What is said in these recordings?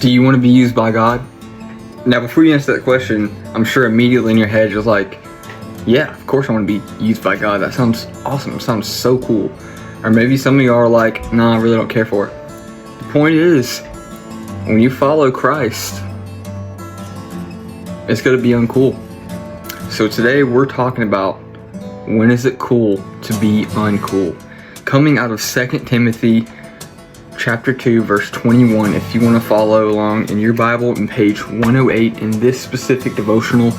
Do you want to be used by God? Now, before you answer that question, I'm sure immediately in your head you're like, yeah, of course I want to be used by God. That sounds awesome. It sounds so cool. Or maybe some of you are like, nah, I really don't care for it. The point is, when you follow Christ, it's going to be uncool. So today we're talking about when is it cool to be uncool. Coming out of 2 Timothy chapter 2 verse 21, if you want to follow along in your Bible on page 108 in this specific devotional.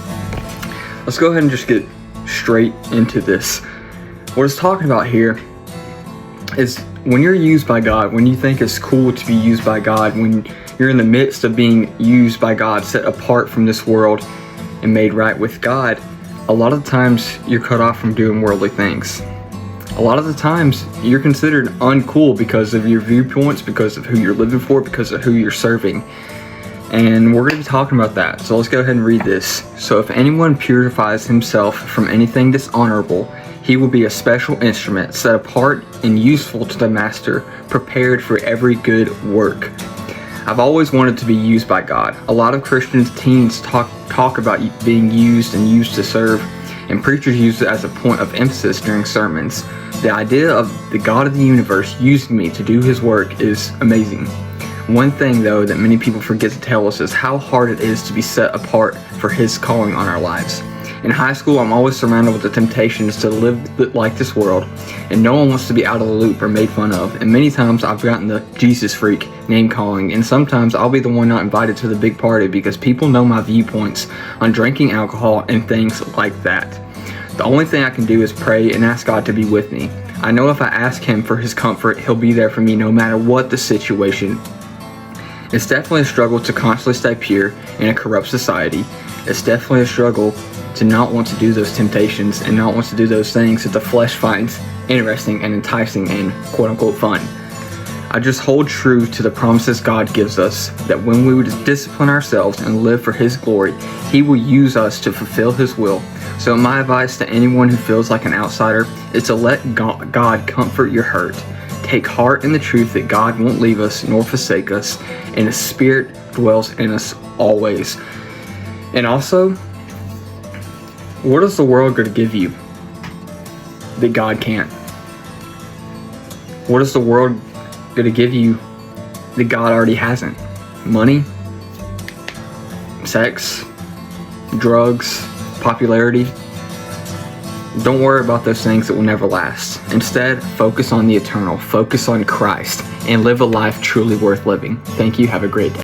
Let's go ahead and just get straight into this. What it's talking about here is when you're used by God, when you think it's cool to be used by God, when you're in the midst of being used by God, set apart from this world and made right with God, a lot of the times you're cut off from doing worldly things. A lot of the times you're considered uncool because of your viewpoints, because of who you're living for, because of who you're serving. And we're going to be talking about that. So let's go ahead and read this. So if anyone purifies himself from anything dishonorable, he will be a special instrument, set apart and useful to the master, prepared for every good work. I've always wanted to be used by God. A lot of Christians, teens talk about being used and used to serve, and preachers use it as a point of emphasis during sermons. The idea of the God of the universe using me to do his work is amazing. One thing, though, that many people forget to tell us is how hard it is to be set apart for his calling on our lives. In high school, I'm always surrounded with the temptations to live like this world, and no one wants to be out of the loop or made fun of. And many times I've gotten the Jesus freak name calling, and sometimes I'll be the one not invited to the big party because people know my viewpoints on drinking alcohol and things like that. The only thing I can do is pray and ask God to be with me. I know if I ask him for his comfort, he'll be there for me no matter what the situation. It's definitely a struggle to constantly stay pure in a corrupt society. It's definitely a struggle to not want to do those temptations and not want to do those things that the flesh finds interesting and enticing and quote-unquote fun. I just hold true to the promises God gives us that when we would discipline ourselves and live for his glory, he will use us to fulfill his will. So my advice to anyone who feels like an outsider is to let God comfort your hurt. Take heart in the truth that God won't leave us nor forsake us, and his spirit dwells in us always. And also, what is the world going to give you that God can't? What is the world going to give you that God already hasn't? Money, sex, drugs, popularity. Don't worry about those things that will never last. Instead, focus on the eternal, focus on Christ, and live a life truly worth living. Thank you. Have a great day.